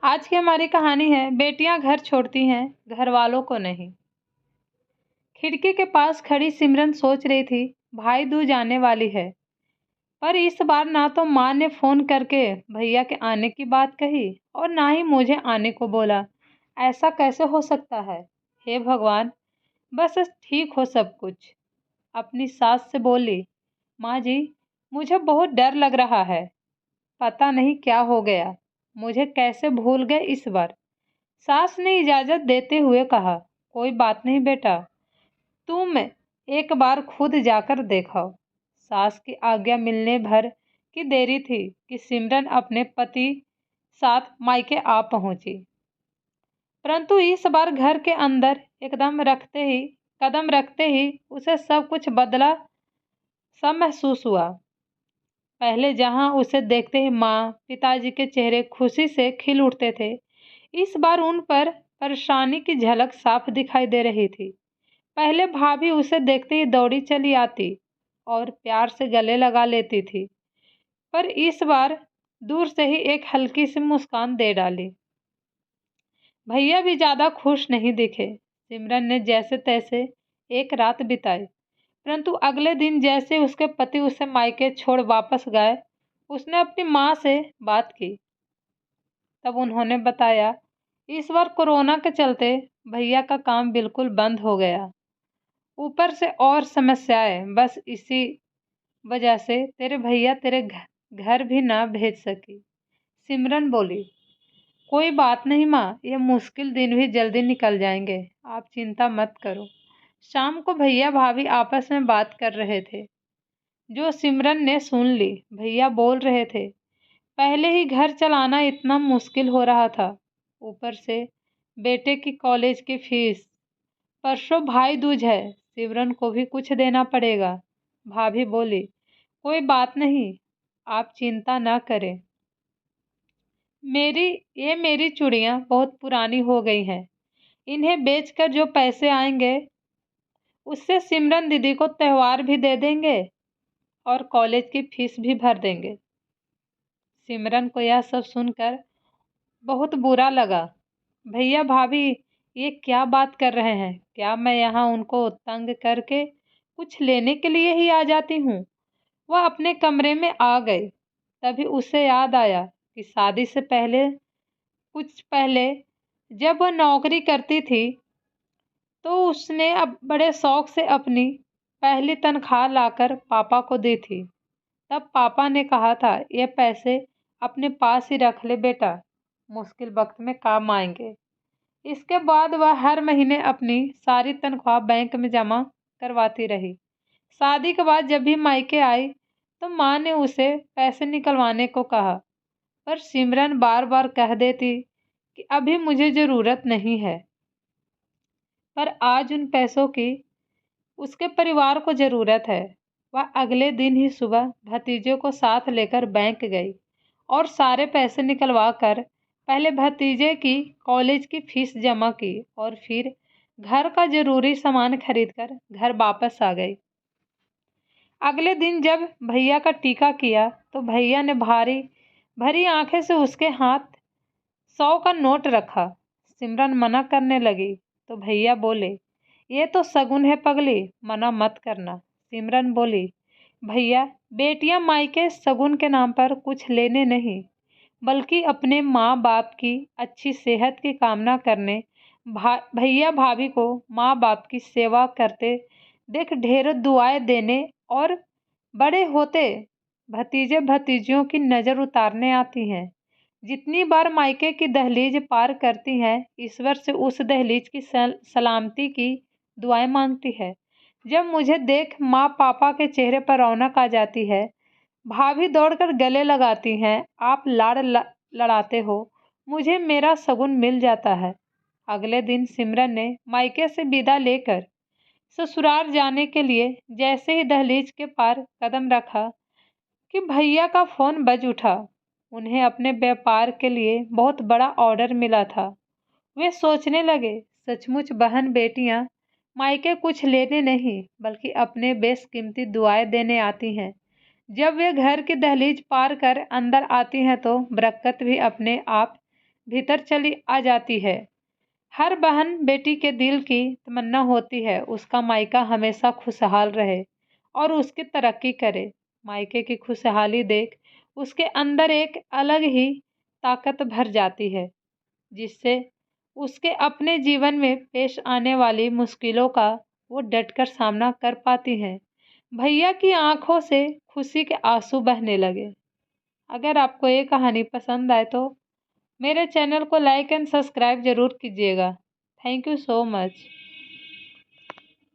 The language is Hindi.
आज की हमारी कहानी है बेटियां घर छोड़ती हैं, घर वालों को नहीं। खिड़की के पास खड़ी सिमरन सोच रही थी, भाई दूज आने वाली है। पर इस बार ना तो माँ ने फोन करके भैया के आने की बात कही और ना ही मुझे आने को बोला। ऐसा कैसे हो सकता है? हे भगवान, बस ठीक हो सब कुछ। अपनी सास से बोली, माँ जी, मुझे बहुत डर लग रहा है। पता नहीं क्या हो गया, मुझे कैसे भूल गए इस बार। सास ने इजाजत देते हुए कहा, कोई बात नहीं बेटा, तुम एक बार खुद जाकर देखो। सास की आज्ञा मिलने भर की देरी थी कि सिमरन अपने पति साथ मायके आ पहुंची। परंतु इस बार घर के अंदर कदम रखते ही उसे सब कुछ बदला सा महसूस हुआ। पहले जहां उसे देखते ही माँ पिताजी के चेहरे खुशी से खिल उठते थे, इस बार उन पर परेशानी की झलक साफ दिखाई दे रही थी। पहले भाभी उसे देखते ही दौड़ी चली आती और प्यार से गले लगा लेती थी, पर इस बार दूर से ही एक हल्की सी मुस्कान दे डाली। भैया भी ज्यादा खुश नहीं दिखे। सिमरन ने जैसे तैसे एक रात बिताई, परंतु अगले दिन जैसे उसके पति उसे मायके छोड़ वापस गए, उसने अपनी माँ से बात की। तब उन्होंने बताया, इस बार कोरोना के चलते भैया का काम बिल्कुल बंद हो गया। ऊपर से और समस्याएं, बस इसी वजह से तेरे भैया तेरे घर भी ना भेज सकी। सिमरन बोली, कोई बात नहीं माँ, ये मुश्किल दिन भी जल्दी निकल जाएंगे, आप चिंता मत करो। शाम को भैया भाभी आपस में बात कर रहे थे, जो सिमरन ने सुन ली। भैया बोल रहे थे, पहले ही घर चलाना इतना मुश्किल हो रहा था, ऊपर से बेटे की कॉलेज की फीस। परसों भाई दूज है, सिमरन को भी कुछ देना पड़ेगा। भाभी बोली, कोई बात नहीं, आप चिंता ना करें। मेरी चूड़ियां बहुत पुरानी हो गई हैं, इन्हें बेचकर जो पैसे आएंगे उससे सिमरन दीदी को त्योहार भी दे देंगे और कॉलेज की फीस भी भर देंगे। सिमरन को यह सब सुनकर बहुत बुरा लगा। भैया भाभी ये क्या बात कर रहे हैं? क्या मैं यहाँ उनको तंग करके कुछ लेने के लिए ही आ जाती हूँ? वह अपने कमरे में आ गई। तभी उसे याद आया कि शादी से कुछ पहले जब वह नौकरी करती थी, तो उसने अब बड़े शौक से अपनी पहली तनख्वाह लाकर पापा को दी थी। तब पापा ने कहा था, ये पैसे अपने पास ही रख ले बेटा, मुश्किल वक्त में काम आएंगे। इसके बाद वह हर महीने अपनी सारी तनख्वाह बैंक में जमा करवाती रही। शादी के बाद जब भी मायके आई, तो माँ ने उसे पैसे निकलवाने को कहा, पर सिमरन बार बार कह देती कि अभी मुझे ज़रूरत नहीं है। पर आज उन पैसों की उसके परिवार को ज़रूरत है। वह अगले दिन ही सुबह भतीजे को साथ लेकर बैंक गई और सारे पैसे निकलवा कर पहले भतीजे की कॉलेज की फीस जमा की और फिर घर का जरूरी सामान खरीदकर घर वापस आ गई। अगले दिन जब भैया का टीका किया, तो भैया ने भारी भरी आंखें से उसके हाथ 100 का नोट रखा। सिमरन मना करने लगी तो भैया बोले, ये तो शगुन है पगली, मना मत करना। सिमरन बोली, भैया, बेटियां मायके शगुन के नाम पर कुछ लेने नहीं, बल्कि अपने माँ बाप की अच्छी सेहत की कामना करने भैया भाभी को माँ बाप की सेवा करते देख ढेरों दुआएं देने और बड़े होते भतीजे भतीजियों की नज़र उतारने आती हैं। जितनी बार मायके की दहलीज पार करती हैं, ईश्वर से उस दहलीज की सलामती की दुआएं मांगती है। जब मुझे देख माँ पापा के चेहरे पर रौनक आ जाती है, भाभी दौड़कर गले लगाती हैं, आप लड़ाते हो, मुझे मेरा शगुन मिल जाता है। अगले दिन सिमरन ने मायके से विदा लेकर ससुराल जाने के लिए जैसे ही दहलीज के पार कदम रखा कि भैया का फोन बज उठा। उन्हें अपने व्यापार के लिए बहुत बड़ा ऑर्डर मिला था। वे सोचने लगे, सचमुच बहन बेटियां मायके कुछ लेने नहीं, बल्कि अपने बेशकीमती दुआएं देने आती हैं। जब वे घर की दहलीज पार कर अंदर आती हैं, तो बरकत भी अपने आप भीतर चली आ जाती है। हर बहन बेटी के दिल की तमन्ना होती है उसका मायका हमेशा खुशहाल रहे और उसकी तरक्की करे। मायके की खुशहाली देख उसके अंदर एक अलग ही ताकत भर जाती है, जिससे उसके अपने जीवन में पेश आने वाली मुश्किलों का वो डटकर सामना कर पाती हैं। भैया की आंखों से खुशी के आंसू बहने लगे। अगर आपको ये कहानी पसंद आए तो मेरे चैनल को लाइक एंड सब्सक्राइब जरूर कीजिएगा। Thank you so much.